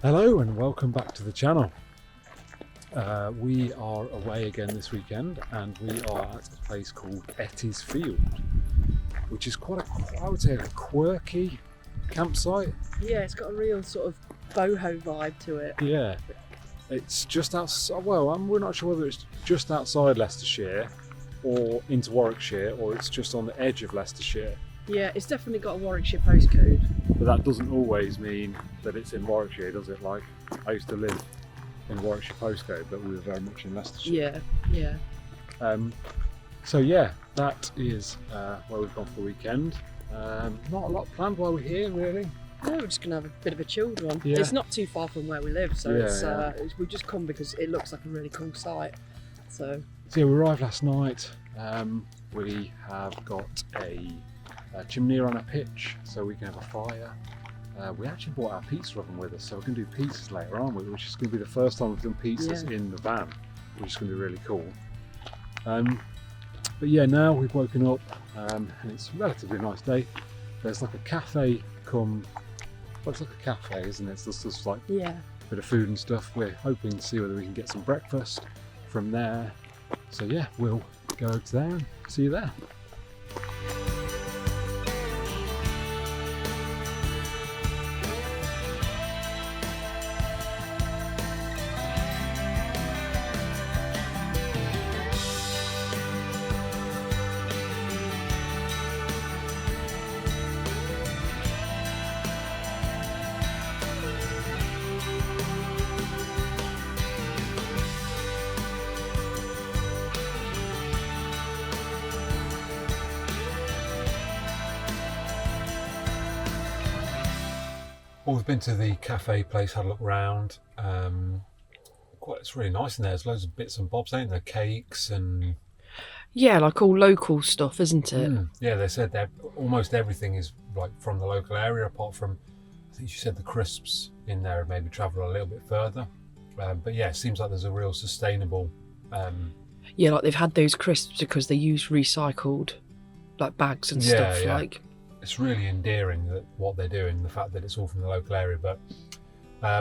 Hello and welcome back to the channel. We are away again this weekend and we are at a place called Ettie's Field, which is quite I would say a quirky campsite. Yeah, it's got a real sort of boho vibe to it. Yeah, it's just outside, well, we're not sure whether it's just outside Leicestershire or into Warwickshire or it's just on the edge of Leicestershire. Yeah, it's definitely got a Warwickshire postcode. But that doesn't always mean that it's in Warwickshire, does it? Like, I used to live in Warwickshire postcode, but we were very much in Leicestershire. Yeah. So yeah, that is where we've gone for the weekend. Not a lot planned while we're here, really. No, we're just gonna have a bit of a chilled one. Yeah. It's not too far from where we live, so Yeah, we've just come because it looks like a really cool site. So yeah, we arrived last night. We have got a chiminea on a pitch, so we can have a fire. We actually brought our pizza oven with us, so we're going to do pizzas later, aren't we? Which is going to be the first time we've done pizzas in the van, which is going to be really cool. But yeah, now we've woken up and it's a relatively nice day. There's like a cafe well, it's like a cafe, isn't it? It's just like a bit of food and stuff. We're hoping to see whether we can get some breakfast from there. So yeah, we'll go over to there and see you there. Well, we've been to the cafe place, had a look round. It's really nice in there. There's loads of bits and bobs, ain't there? Cakes and... yeah, like all local stuff, isn't it? Yeah, they said that almost everything is like from the local area, apart from, I think she said the crisps in there maybe travel a little bit further. But yeah, it seems like there's a real sustainable... yeah, like they've had those crisps because they use recycled like bags and stuff. Yeah. Like, it's really endearing that what they're doing, the fact that it's all from the local area. But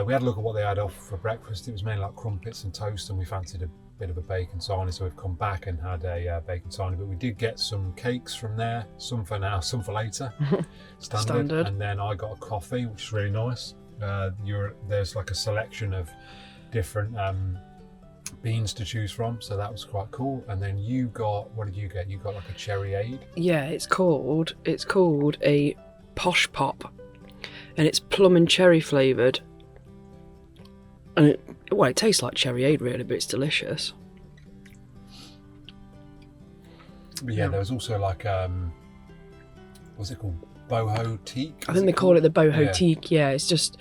we had a look at what they had off for breakfast. It was mainly like crumpets and toast, and we fancied a bit of a bacon sarnie, so we've come back and had a bacon sarnie. But we did get some cakes from there, some for now, some for later. Standard. And then I got a coffee, which is really nice. There's like a selection of different beans to choose from, so that was quite cool. And then you got, what did you get? You got like a cherryade. yeah, it's called a posh pop, and it's plum and cherry flavoured. And it tastes like cherryade really, but it's delicious. But yeah, there was also like what's it called? Boho-tique? I think they call it the boho-tique. Yeah, it's just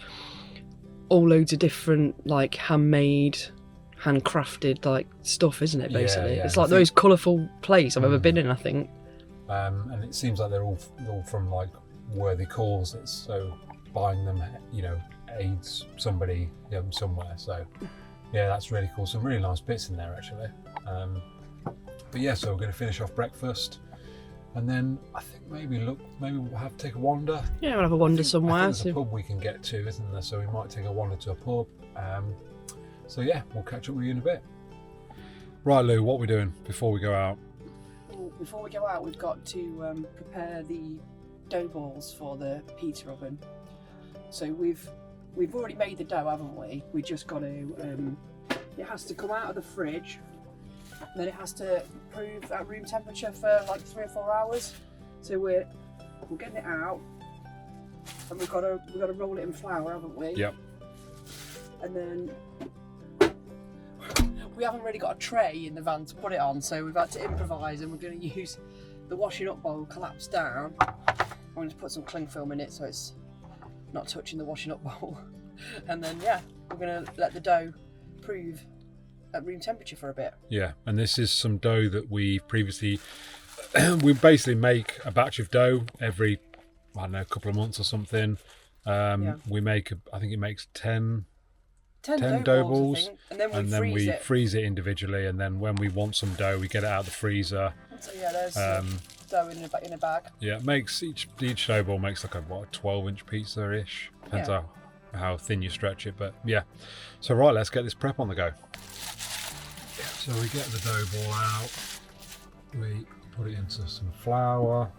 all loads of different like handcrafted like stuff, isn't it? Basically, Yeah. it's like the most colourful place I've ever been in, I think. And it seems like they're all from like worthy causes. So buying them, aids somebody somewhere. So yeah, that's really cool. Some really nice bits in there actually. But yeah, so we're going to finish off breakfast, and then I think maybe we'll have to take a wander. Yeah, we'll have a wander somewhere. I think there's a pub we can get to, isn't there? So we might take a wander to a pub. So yeah, we'll catch up with you in a bit. Right, Lou, what are we doing before we go out? before we go out, we've got to prepare the dough balls for the pizza oven. So we've already made the dough, haven't we? We just got to. It has to come out of the fridge, then it has to prove at room temperature for like 3 or 4 hours. So we're getting it out, and we've got to roll it in flour, haven't we? Yep. And then we haven't really got a tray in the van to put it on, so we've had to improvise, and we're going to use the washing up bowl collapsed down. I'm going to put some cling film in it so it's not touching the washing up bowl. And then we're going to let the dough prove at room temperature for a bit. Yeah, and this is some dough that we previously we basically make a batch of dough every, I don't know, a couple of months or something. We make I think it makes 10 dough balls, and then we freeze it individually, and then when we want some dough we get it out of the freezer. So there's dough in a bag. Yeah, it makes each dough ball makes like a 12-inch pizza ish. Depends how thin you stretch it, but yeah. So right, let's get this prep on the go. So we get the dough ball out, we put it into some flour,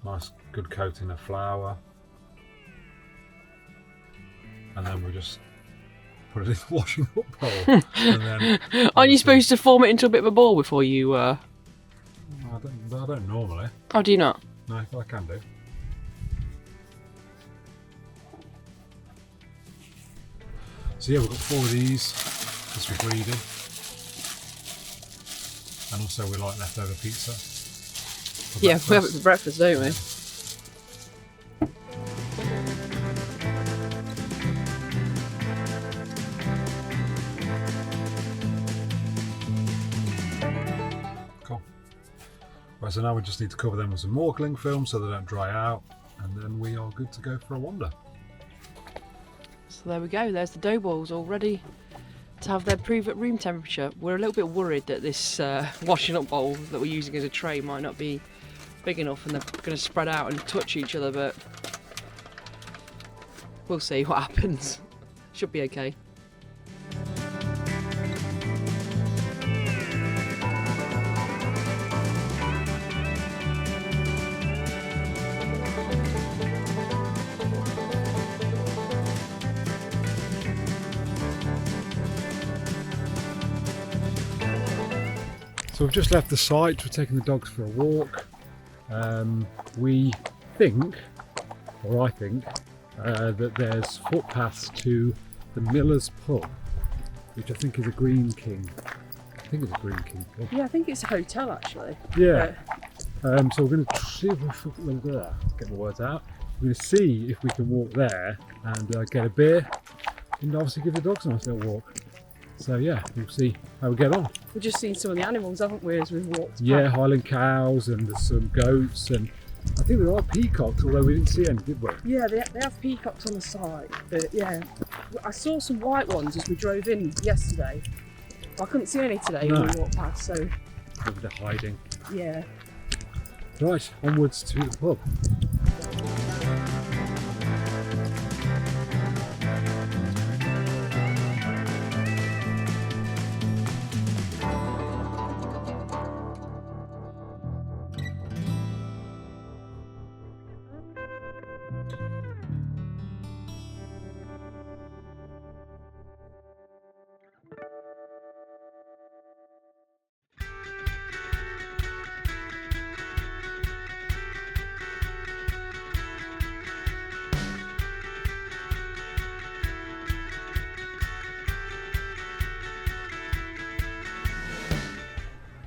nice good coating of flour, and then we just put it in the washing up bowl. And then aren't you supposed to form it into a bit of a ball before you? I don't normally. Oh, do you not? No, but I can do. So yeah, we've got 4 of these, because we're greedy. And also we like leftover pizza. Yeah, we have it for breakfast, don't we? Cool. Right, so now we just need to cover them with some more cling film so they don't dry out, and then we are good to go for a wander. So there we go, there's the dough balls all ready to have their proof at room temperature. We're a little bit worried that this washing up bowl that we're using as a tray might not be big enough and they're going to spread out and touch each other, but we'll see what happens. Should be okay. So we've just left the site, we're taking the dogs for a walk. We think, or I think, that there's footpaths to the Miller's Pub, which I think is a Green King. I think it's a Green King pub. Yeah, I think it's a hotel actually. Yeah. So we're going to see if we can get my words out. We're going to see if we can walk there and get a beer, and obviously give the dogs a nice little walk. So yeah, we'll see how we get on. We've just seen some of the animals, haven't we, as we've walked Yeah, past. Highland cows, and there's some goats, and I think there are peacocks, although we didn't see any, did we? Yeah, they have peacocks on the side, but yeah. I saw some white ones as we drove in yesterday. I couldn't see any today when we walked past, so... Maybe they're hiding. Yeah. Right, onwards to the pub.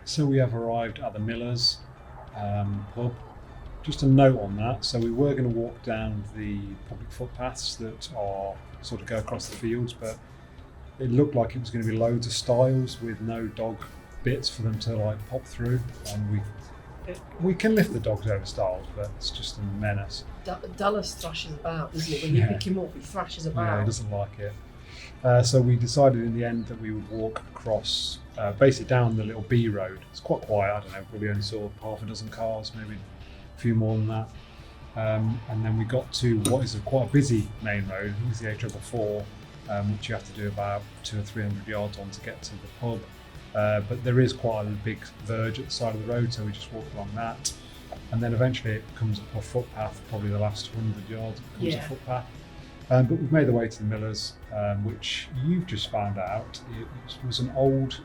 So we have arrived at the Miller's pub. Just a note on that, so we were going to walk down the public footpaths that are sort of go across the fields, but it looked like it was going to be loads of stiles with no dog bits for them to like pop through, and we can lift the dogs over stiles, but it's just a menace. Dallas thrashes about, doesn't it? When you pick him up, he thrashes about. Yeah, he doesn't like it. So we decided in the end that we would walk across, basically down the little B road. It's quite quiet, I don't know, probably only saw half a dozen cars, maybe a few more than that. And then we got to what is quite a busy main road. I think it's the A444, which you have to do about 200 or 300 yards on to get to the pub. but there is quite a big verge at the side of the road, so we just walk along that. And then eventually it becomes a footpath, probably the last 100 yards it becomes a footpath. But we've made the way to the Millers, which you've just found out it was an old...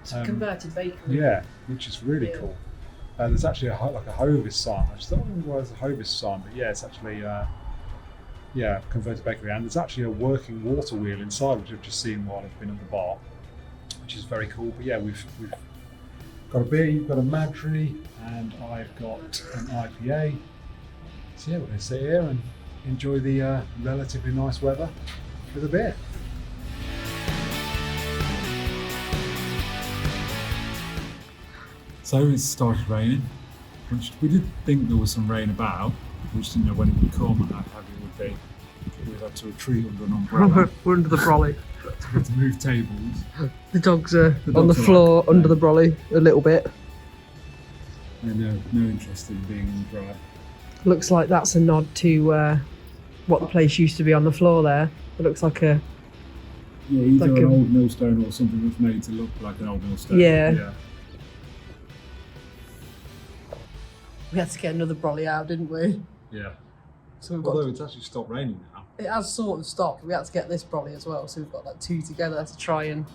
It's a converted bakery. Yeah, which is really cool. There's actually like a Hovis sign. I just thought it was a Hovis sign, but yeah, it's actually converted bakery. And there's actually a working water wheel inside, which I've just seen while I've been at the bar, which is very cool. But yeah, we've got a beer, you've got a Madry, and I've got an IPA. So yeah, we're going to sit here and enjoy the relatively nice weather with a beer. So it started raining, which we did think there was some rain about. We just didn't know when it would come and how heavy it would be. We've had to retreat under an umbrella. We're under the brolly. To move tables. The dogs are on the floor under the brolly a little bit. They're no interest in being in the dry. Looks like that's a nod to what the place used to be on the floor there. It looks like a... Yeah, either like an old millstone or something that's made to look like an old millstone. Yeah. We had to get another brolly out, didn't we? Yeah. So although it's actually stopped raining now. It has sort of stopped. We had to get this brolly as well, so we've got like two together to try and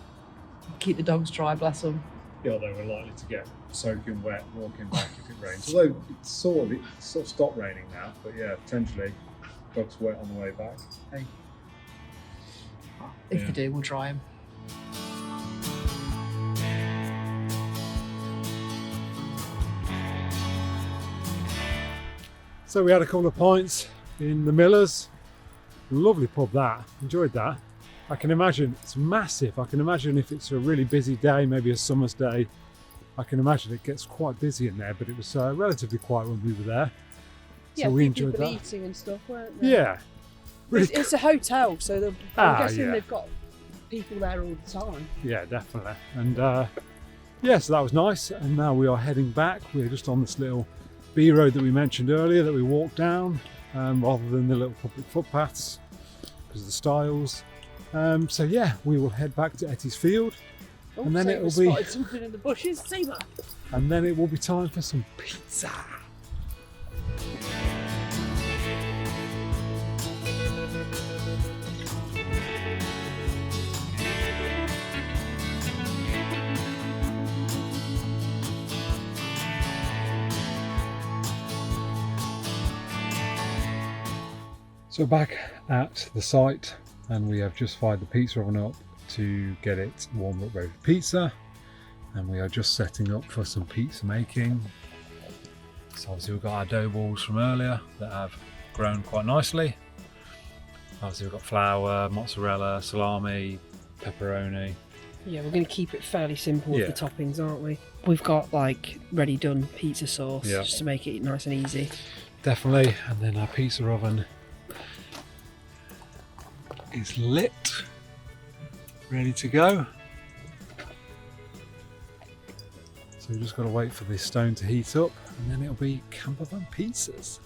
keep the dogs dry, bless them. Yeah, although we're likely to get soaking wet walking back if it rains. Although it's sort of stopped raining now, but yeah, potentially dogs wet on the way back. Hey. If they do, we'll dry them. So we had a couple of pints in the Millers. Lovely pub that, enjoyed that. I can imagine it's massive. I can imagine if it's a really busy day, maybe a summer's day, I can imagine it gets quite busy in there, but it was relatively quiet when we were there. Yeah, so we enjoyed people that. eating and stuff, weren't they? Yeah. Really it's a hotel, so I'm guessing yeah. they've got people there all the time. Yeah, definitely. And yeah, so that was nice. And now we are heading back. We're just on this little B road that we mentioned earlier that we walked down, rather than the little public footpaths because of the styles. So yeah, we will head back to Ettie's field, and then it will be spotted something in the bushes. See that? And then it will be time for some pizza. So back at the site, and we have just fired the pizza oven up to get it warmed up ready for pizza, and we are just setting up for some pizza making. So obviously we've got our dough balls from earlier that have grown quite nicely. Obviously we've got flour, mozzarella, salami, pepperoni. Yeah, we're going to keep it fairly simple with the toppings, aren't we? We've got like ready done pizza sauce just to make it nice and easy. Definitely. And then our pizza oven is lit, ready to go. So we've just got to wait for this stone to heat up, and then it'll be Campervan pizzas.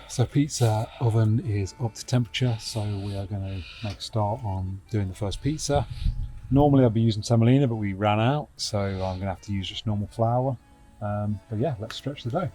So pizza oven is up to temperature, so we are going to make a start on doing the first pizza. Normally I'd be using semolina, but we ran out, so I'm going to have to use just normal flour. But yeah, let's stretch the dough.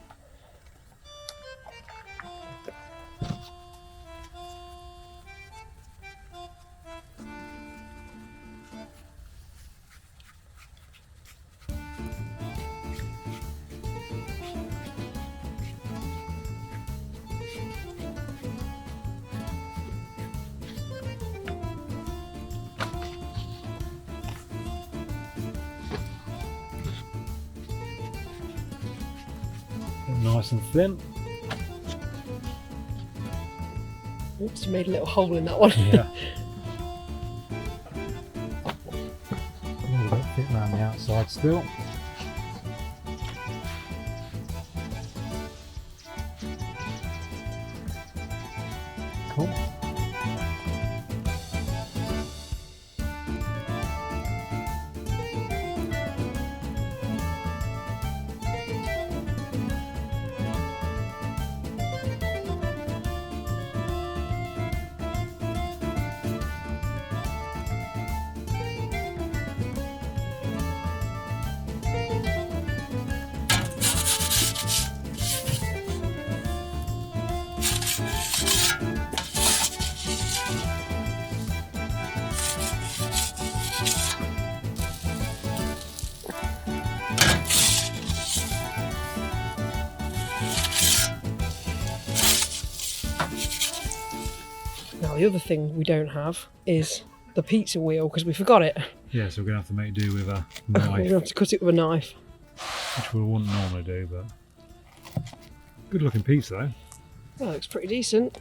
Nice and thin. Oops, you made a little hole in that one. Yeah. A little bit thick around the outside still. Cool. the other thing we don't have is the pizza wheel because we forgot it. Yeah, so we're going to have to make do with a We're knife, going to have to cut it with a knife. which we wouldn't normally do, but good looking pizza though. That looks pretty decent.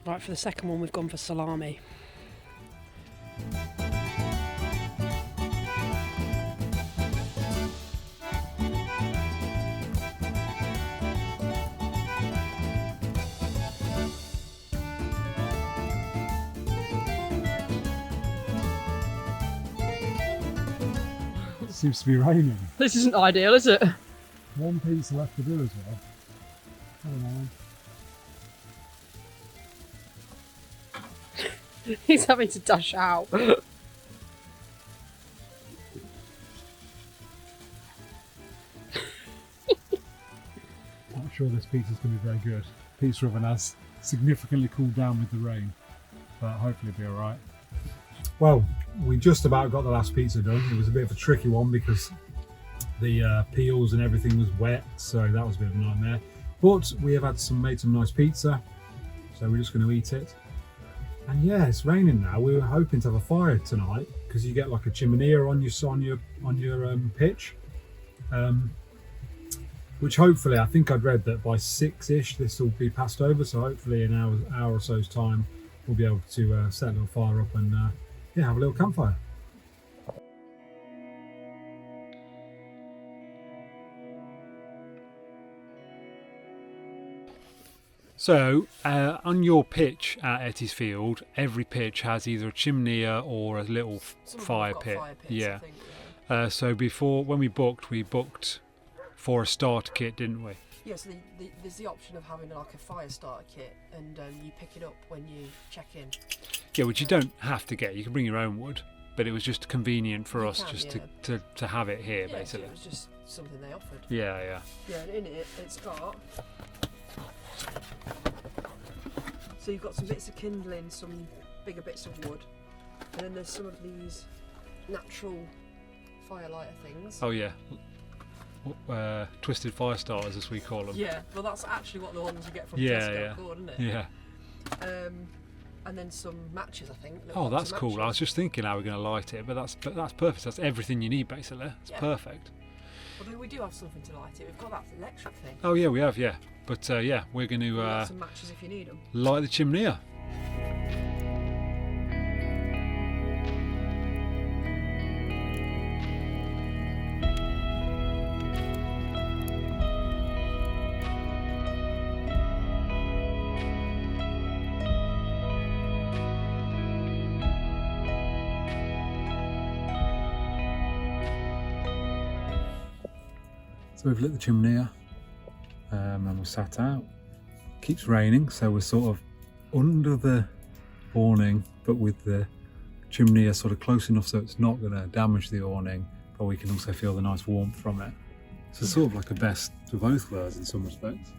Right, for the second one we've gone for salami. It seems to be raining. This isn't ideal, is it? One pizza left to do as well. I don't know. He's having to dash out. Not sure this pizza's going to be very good. Pizza oven has significantly cooled down with the rain, but hopefully it'll be alright. Well, we just about got the last pizza done. It was a bit of a tricky one because the peels and everything was wet, so that was a bit of a nightmare. But we have made some nice pizza, so we're just going to eat it. And yeah, it's raining now. We were hoping to have a fire tonight because you get like a chiminea on your pitch, which hopefully, I think I'd read that by 6ish this will be passed over. So hopefully in an hour or so's time we'll be able to set a little fire up and yeah, have a little campfire. So, on your pitch at Ettie's Field, every pitch has either a chiminea or a little fire pit. Yeah. I think, So when we booked for a starter kit, didn't we? Yes, there's the option of having like a fire starter kit, and you pick it up when you check in. Yeah, which you don't have to get. You can bring your own wood, but it was just convenient for us to have it here, Yeah, basically. so it was just something they offered. Yeah. Yeah, and in it, it's got. So you've got some bits of kindling, some bigger bits of wood, and then there's some of these natural firelighter things. Oh yeah. Twisted fire starters, as we call them. Yeah, well that's actually what the ones you get from Yeah, Tesco yeah. are called, isn't it? Yeah. And then some matches, I think. Oh, little that's box of cool. I was matches. just thinking how we're going to light it, but that's perfect. That's everything you need, basically. It's Yeah. perfect. Although we do have something to light it. We've got that electric thing. Oh yeah, we have, yeah. But yeah, we're going We've to got some matches if you need them. light the chiminea. So we've lit the chiminea and we're sat out. Keeps raining, so we're sort of under the awning, but with the chiminea sort of close enough so it's not going to damage the awning, but we can also feel the nice warmth from it. So it's sort of like a best of both worlds in some respects.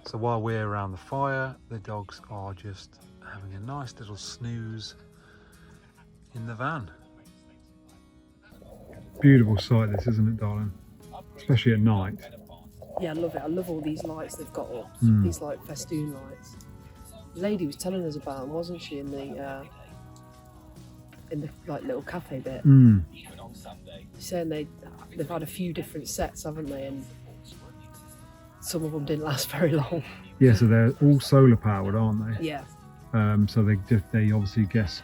So while we're around the fire, the dogs are just having a nice little snooze in the van. Beautiful sight this, isn't it, darling? Especially at night. Yeah, I love it. I love all these lights they've got up. Mm. These like festoon lights. The lady was telling us about them, wasn't she, in the like little cafe bit. Mm. She's saying they've had a few different sets, haven't they? And some of them didn't last very long. Yeah, so they're all solar powered, aren't they? Yeah. So they obviously get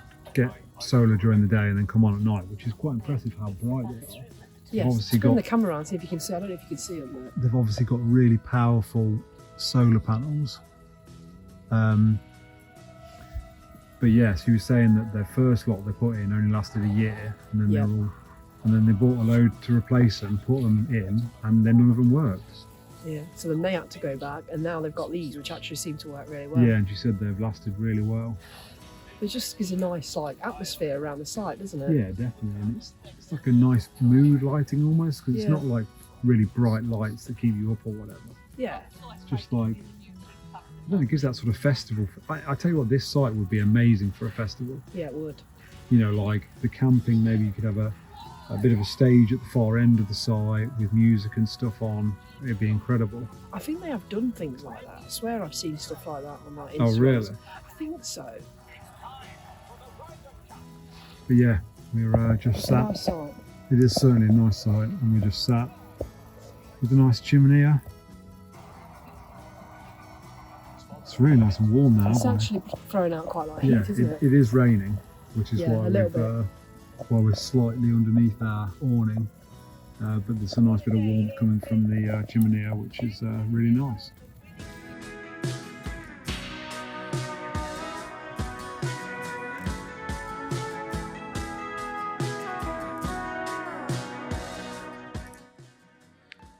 solar during the day and then come on at night, which is quite impressive how bright they are. Yes. Obviously Turn got- the camera around, see if you can see. I don't know if you can see them. But They've obviously got really powerful solar panels. But yes, he was saying that their first lot they put in only lasted a year, and then Yeah. and then they bought a load to replace them, put them in, and then none of them worked. Yeah, so then they had to go back, and now they've got these, which actually seem to work really well. Yeah, and she said they've lasted really well. It just gives a nice like atmosphere around the site, doesn't it? Yeah, definitely. And it's like a nice mood lighting almost, because it's not like really bright lights that keep you up or whatever. Yeah. It's just like, I don't know, it gives that sort of festival. I tell you what, this site would be amazing for a festival. Yeah, it would. You know, like the camping, maybe you could have a bit of a stage at the far end of the site with music and stuff on. It'd be incredible. I think they have done things like that. I swear I've seen stuff like that on like Instagram. Oh, really? I think so. But yeah, we're just sat. Nice site. It is certainly a nice site, and we're just sat with a nice chiminea. It's really nice and warm now. It's actually throwing out quite a lot of heat, isn't it? It is raining, which is why a we're slightly underneath our awning. But there's a nice bit of warmth coming from the chiminea, which is really nice.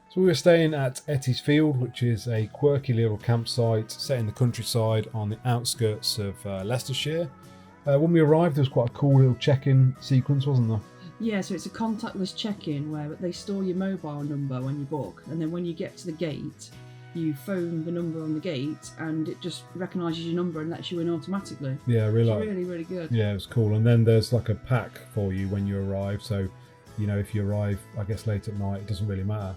So we were staying at Ettie's Field, which is a quirky little campsite set in the countryside on the outskirts of Leicestershire. When we arrived, there was quite a cool little check-in sequence, wasn't there? Yeah, so it's a contactless check-in where they store your mobile number when you book, and then when you get to the gate, you phone the number on the gate, and it just recognises your number and lets you in automatically. Yeah, It's really, really good. Yeah, it was cool. And then there's like a pack for you when you arrive. So, you know, if you arrive, I guess, late at night, it doesn't really matter.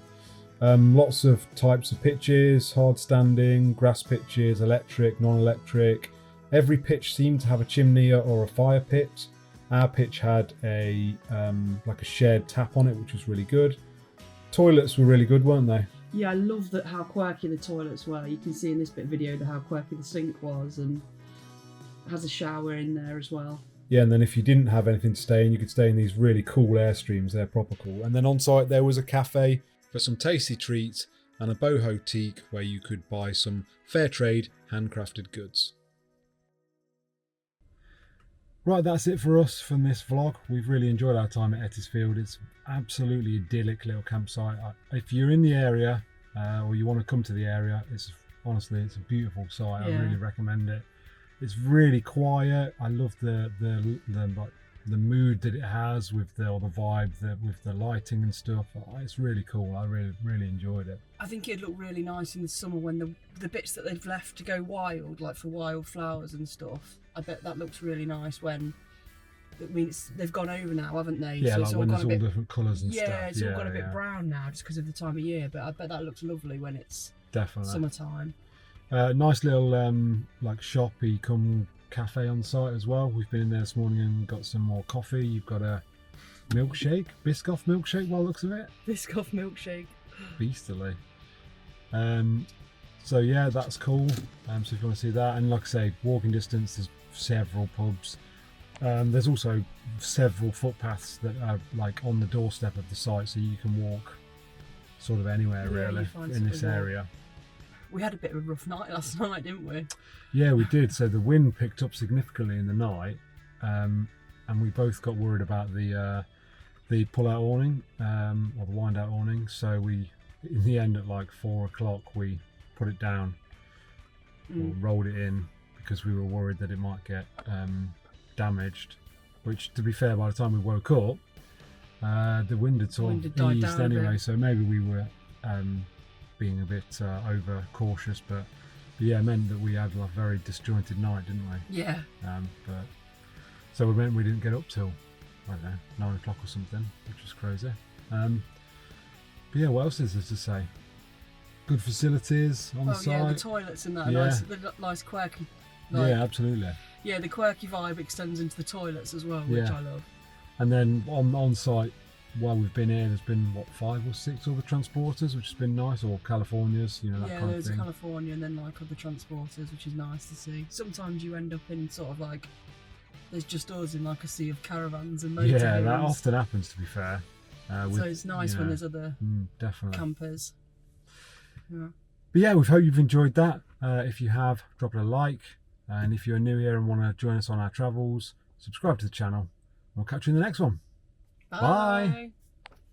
Lots of types of pitches: hard standing, grass pitches, electric, non-electric. Every pitch seemed to have a chiminea or a fire pit. Our pitch had a like a shared tap on it, which was really good. Toilets were really good, weren't they? Yeah, I love that how quirky the toilets were. You can see in this bit of video how quirky the sink was, and it has a shower in there as well. Yeah, and then if you didn't have anything to stay in, you could stay in these really cool Airstreams. They're proper cool. And then on site there was a cafe for some tasty treats and a boho-tique where you could buy some fair trade handcrafted goods. Right, that's it for us from this vlog. We've really enjoyed our time at Ettie's Field. It's absolutely idyllic little campsite. If you're in the area or you want to come to the area, honestly it's a beautiful site. Yeah. I really recommend it. It's really quiet. I love the mood that it has with the vibe with the lighting and stuff. It's really cool. I really enjoyed it. I think it'd look really nice in the summer when the bits that they've left to go wild, like for wildflowers and stuff. I bet that looks really nice when they've gone over now, haven't they? Yeah, so like when there's all different colours and stuff. Yeah, it's all got a bit brown now just because of the time of year. But I bet that looks lovely when it's definitely summertime. Nice little like shoppy come cafe on site as well. We've been in there this morning and got some more coffee. You've got a milkshake, Biscoff milkshake by the looks of it. Biscoff milkshake. Beastly. So yeah, that's cool. So if you want to see that, and like I say, walking distance, there's several pubs. There's also several footpaths that are like on the doorstep of the site, so you can walk sort of anywhere really in this area. We had a bit of a rough night last night, didn't we? Yeah, we did. So the wind picked up significantly in the night, and we both got worried about the pull-out awning or the wind-out awning. So we, in the end, at like 4 o'clock, we put it down or rolled it in because we were worried that it might get damaged. Which, to be fair, by the time we woke up, the wind had sort of eased anyway. So maybe we were being a bit over cautious, but yeah, it meant that we had a very disjointed night, didn't we? Yeah. But so it meant we didn't get up till, I don't know, 9 o'clock or something, which was crazy. But yeah, what else is there to say? Good facilities on the site. Yeah, the toilets and that, nice quirky. Yeah, absolutely. Yeah, the quirky vibe extends into the toilets as well, which I love. And then on site, while we've been here, there's been 5 or 6 other transporters, which has been nice, or Californias, that kind of thing. Yeah, there's California and then like other transporters, which is nice to see. Sometimes you end up in sort of like, there's just us in like a sea of caravans and motorhomes. Yeah, that often happens, to be fair. So it's nice when there's other campers. Yeah. But yeah, we hope you've enjoyed that. If you have, drop it a like. And if you're new here and want to join us on our travels, subscribe to the channel. We'll catch you in the next one. Bye.